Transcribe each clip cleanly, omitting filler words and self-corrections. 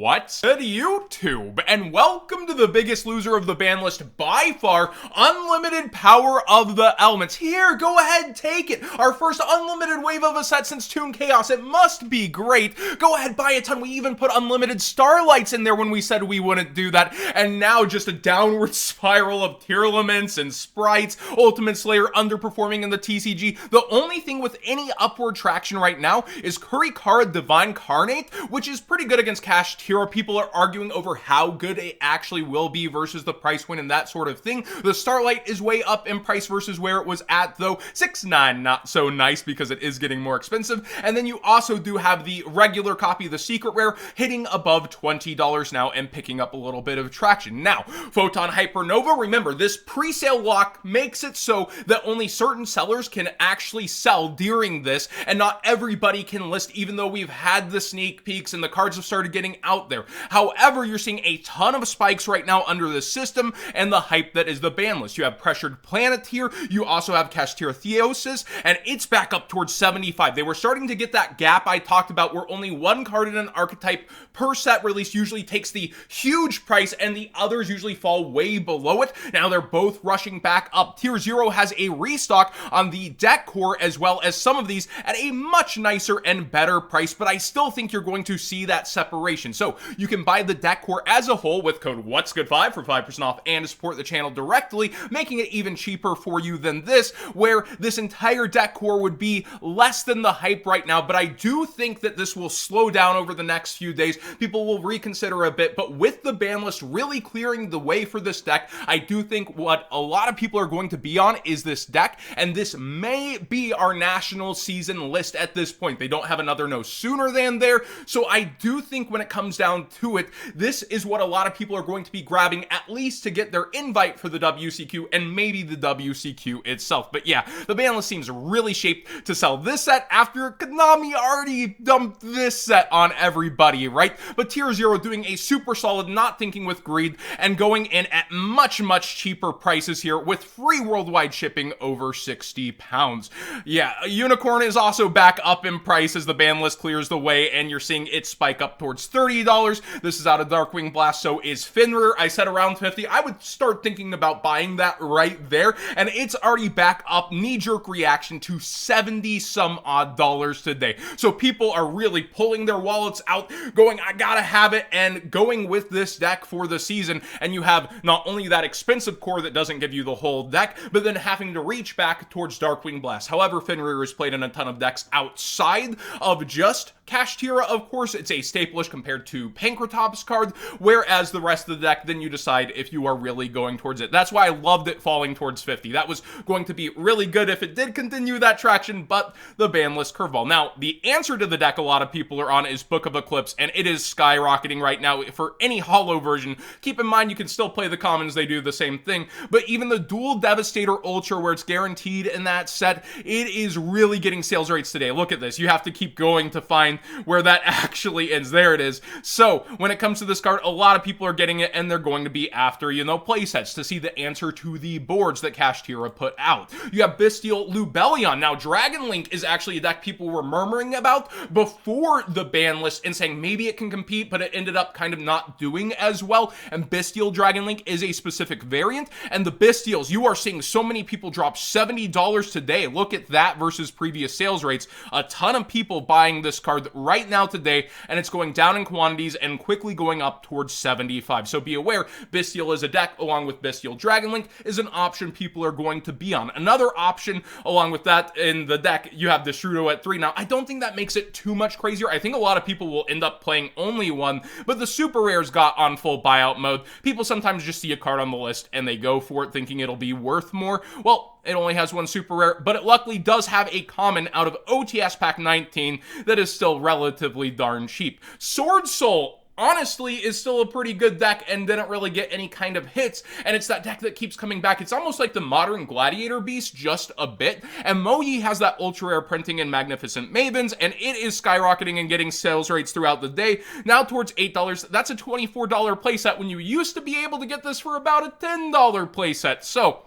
What's good, YouTube? And welcome to the biggest loser of the ban list by far, unlimited power of the elements. Here, go ahead, take it. Our first unlimited wave of a set since Toon Chaos. It must be great. Go ahead, buy a ton. We even put unlimited starlights in there when we said we wouldn't do that. And now just a downward spiral of Tearlaments and sprites. Ultimate Slayer underperforming in the TCG. The only thing with any upward traction right now is Kurikara Divine Carnate, which is pretty good against Cash Tira. People are arguing over how good it actually will be versus the price win and that sort of thing. The Starlight is way up in price versus where it was at, though. 6.9, not so nice because it is getting more expensive. And then you also do have the regular copy, the Secret Rare, hitting above $20 now and picking up a little bit of traction. Now, Photon Hypernova, remember, this pre-sale lock makes it so that only certain sellers can actually sell during this, and not everybody can list, even though we've had the sneak peeks and the cards have started getting out there. However, you're seeing a ton of spikes right now under the system and the hype that is the ban list. You have Pressured Planet here, you also have Kashtira Theosis, and it's back up towards 75. They were starting to get that gap I talked about where only one card in an archetype per set release usually takes the huge price and the others usually fall way below it. Now they're both rushing back up. Tier 0 has a restock on the deck core as well as some of these at a much nicer and better price, but I still think you're going to see that separation. So you can buy the deck core as a whole with code What'sGood5 for 5% off and to support the channel directly, making it even cheaper for you than this, where this entire deck core would be less than the hype right now, but I do think that this will slow down over the next few days. People will reconsider a bit, but with the ban list really clearing the way for this deck, I do think what a lot of people are going to be on is this deck, and this may be our national season list at this point. They don't have another no sooner than there, so I do think when it comes down to it, this is what a lot of people are going to be grabbing, at least to get their invite for the WCQ and maybe the WCQ itself. But yeah, the ban list seems really shaped to sell this set after Konami already dumped this set on everybody, right? But Tier 0 doing a super solid, not thinking with greed, and going in at much cheaper prices here with free worldwide shipping over 60 pounds. Yeah, Unicorn is also back up in price as the ban list clears the way, and you're seeing it spike up towards $30. This is out of Darkwing Blast, so is Fenrir. I said around 50. I would start thinking about buying that right there, and it's already back up, knee-jerk reaction, to 70 some odd dollars today. So people are really pulling their wallets out, going, I gotta have it, and going with this deck for the season. And you have not only that expensive core that doesn't give you the whole deck, but then having to reach back towards Darkwing Blast. However, Fenrir is played in a ton of decks outside of just Cash Tira. Of course, it's a staple-ish compared to Pancratops card, whereas the rest of the deck, then you decide if you are really going towards it. That's why I loved it falling towards 50. That was going to be really good if it did continue that traction, but the ban list curveball. Now, the answer to the deck a lot of people are on is Book of Eclipse, and it is skyrocketing right now for any holo version. Keep in mind, you can still play the commons, they do the same thing, but even the Dual Devastator Ultra, where it's guaranteed in that set, it is really getting sales rates today. Look at this. You have to keep going to find where that actually ends. There it is. So when it comes to this card, a lot of people are getting it, and they're going to be after, play sets to see the answer to the boards that Cash Tira put out. You have Bestial Lubellion. Now, Dragon Link is actually a deck people were murmuring about before the ban list and saying maybe it can compete, but it ended up kind of not doing as well. And Bestial Dragon Link is a specific variant, and the Bestials, you are seeing so many people drop $70 today. Look at that versus previous sales rates. A ton of people buying this card right now today, and it's going down in quantities and quickly going up towards 75. So be aware, Bestial is a deck, along with Bestial Dragon Link, is an option people are going to be on. Another option along with that in the deck, you have Destrudo at 3. Now, I don't think that makes it too much crazier. I think a lot of people will end up playing only one, but the super rares got on full buyout mode. People sometimes just see a card on the list and they go for it thinking it'll be worth more. Well, it only has one super rare, but it luckily does have a common out of OTS Pack 19 that is still relatively darn cheap. Sword Soul, honestly, is still a pretty good deck and didn't really get any kind of hits, and it's that deck that keeps coming back. It's almost like the modern Gladiator Beast, just a bit, and Moyi has that ultra rare printing in Magnificent Mavens, and it is skyrocketing and getting sales rates throughout the day, now towards $8. That's a $24 playset when you used to be able to get this for about a $10 playset. So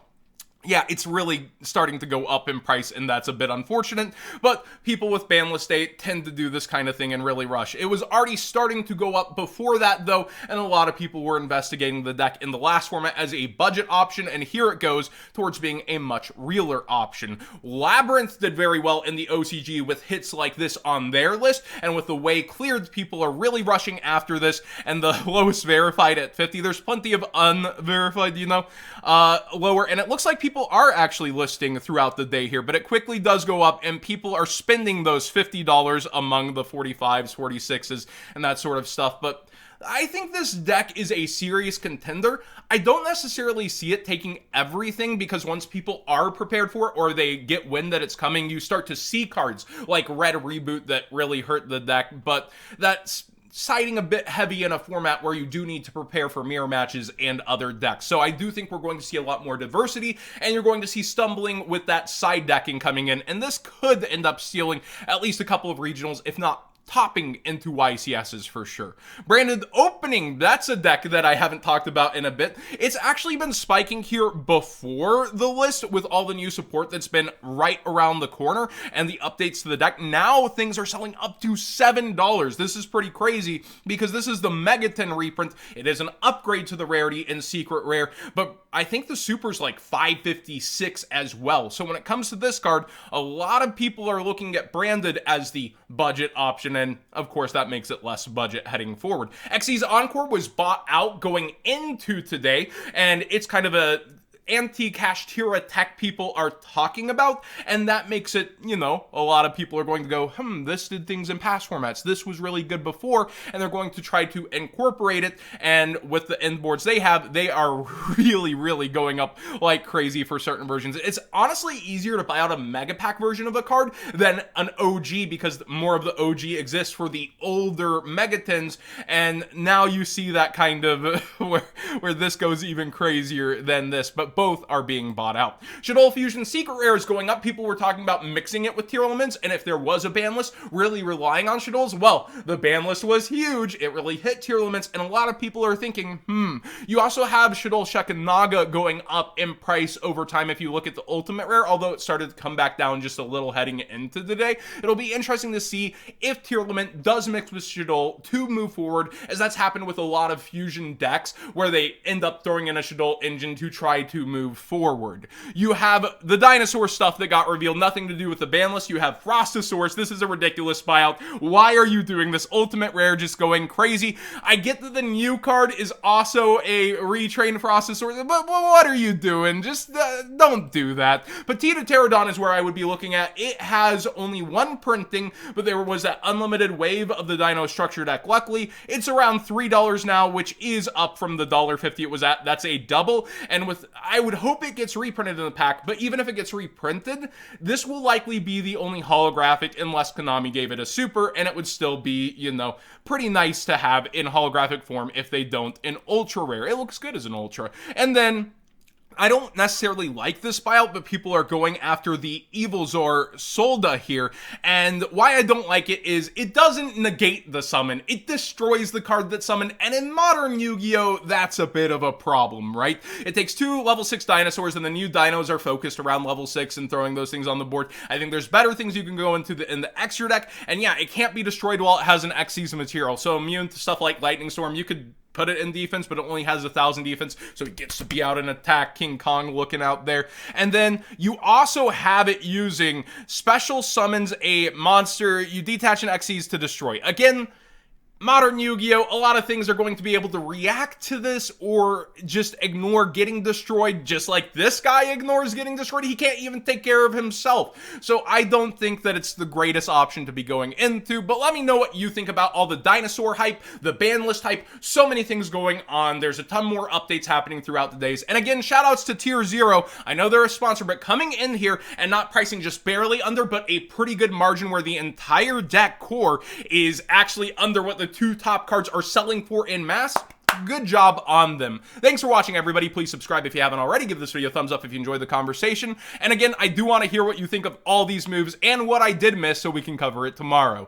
yeah, it's really starting to go up in price, and that's a bit unfortunate, but people with Banlist state tend to do this kind of thing and really rush. It was already starting to go up before that, though, and a lot of people were investigating the deck in the last format as a budget option, and here it goes towards being a much realer option. Labyrinth did very well in the OCG with hits like this on their list, and with the way cleared, people are really rushing after this, and the lowest verified at 50. There's plenty of unverified, lower, and it looks like people are actually listing throughout the day here, but it quickly does go up, and people are spending those $50 among the 45s, 46s, and that sort of stuff. But I think this deck is a serious contender. I don't necessarily see it taking everything, because once people are prepared for it, or they get wind that it's coming, you start to see cards like Red Reboot that really hurt the deck, but that's siding a bit heavy in a format where you do need to prepare for mirror matches and other decks. So I do think we're going to see a lot more diversity, and you're going to see stumbling with that side decking coming in, and this could end up stealing at least a couple of regionals, if not topping into YCSs for sure. Branded Opening, that's a deck that I haven't talked about in a bit. It's actually been spiking here before the list with all the new support that's been right around the corner and the updates to the deck. Now things are selling up to $7. This is pretty crazy, because this is the Megaton reprint. It is an upgrade to the rarity in Secret Rare, but I think the Super's like $5.56 as well. So when it comes to this card, a lot of people are looking at Branded as the budget option, and of course that makes it less budget heading forward. Xyz Encore was bought out going into today, and it's kind of a anti-cash Tira tech people are talking about, and that makes it, a lot of people are going to go, this did things in past formats, this was really good before, and they're going to try to incorporate it, and with the end boards they have, they are really going up like crazy for certain versions. It's honestly easier to buy out a mega pack version of a card than an OG, because more of the OG exists for the older Megatons, and now you see that kind of where this goes even crazier than this, but both are being bought out. Shadol Fusion Secret Rare is going up. People were talking about mixing it with tier elements, and if there was a ban list really relying on Shadols, well, the ban list was huge. It really hit tier elements, and a lot of people are thinking, You also have Shadol Shekanaga going up in price over time if you look at the Ultimate Rare, although it started to come back down just a little heading into the day. It'll be interesting to see if tier element does mix with Shadol to move forward, as that's happened with a lot of fusion decks where they end up throwing in a Shadol engine to try to move forward. You have the dinosaur stuff that got revealed, nothing to do with the ban list. You have Frostosaurus. This is a ridiculous buyout. Why are you doing this? Ultimate Rare just going crazy. I get that the new card is also a retrained Frostosaurus, but what are you doing? Just don't do that. Petita Pterodon is where I would be looking at. It has only one printing, but there was that unlimited wave of the Dino Structure deck. Luckily, it's around $3 now, which is up from the $1.50 it was at. That's a double, and I would hope it gets reprinted in the pack, but even if it gets reprinted, this will likely be the only holographic unless Konami gave it a super, and it would still be, pretty nice to have in holographic form if they don't in ultra rare. It looks good as an ultra. And then I don't necessarily like this buyout, but people are going after the Evilzor Solda here, and why I don't like it is it doesn't negate the summon. It destroys the card that summoned, and in modern Yu-Gi-Oh, that's a bit of a problem, right? It takes 2 level 6 dinosaurs, and the new dinos are focused around level 6 and throwing those things on the board. I think there's better things you can go into in the extra deck, and yeah, it can't be destroyed while it has an X-season material, so immune to stuff like Lightning Storm. You could put it in defense, but it only has 1,000 defense, so it gets to be out and attack. King Kong looking out there. And then you also have it using special summons a monster. You detach an Xyz to destroy. Again, modern Yu-Gi-Oh! A lot of things are going to be able to react to this or just ignore getting destroyed, just like this guy ignores getting destroyed. He can't even take care of himself. So I don't think that it's the greatest option to be going into, but let me know what you think about all the dinosaur hype, the ban list hype, so many things going on. There's a ton more updates happening throughout the days. And again, shoutouts to Tier 0. I know they're a sponsor, but coming in here and not pricing just barely under, but a pretty good margin where the entire deck core is actually under what the 2 top cards are selling for in mass. Good job on them. Thanks for watching, everybody. Please subscribe if you haven't already. Give this video a thumbs up if you enjoyed the conversation. And again, I do want to hear what you think of all these moves and what I did miss so we can cover it tomorrow.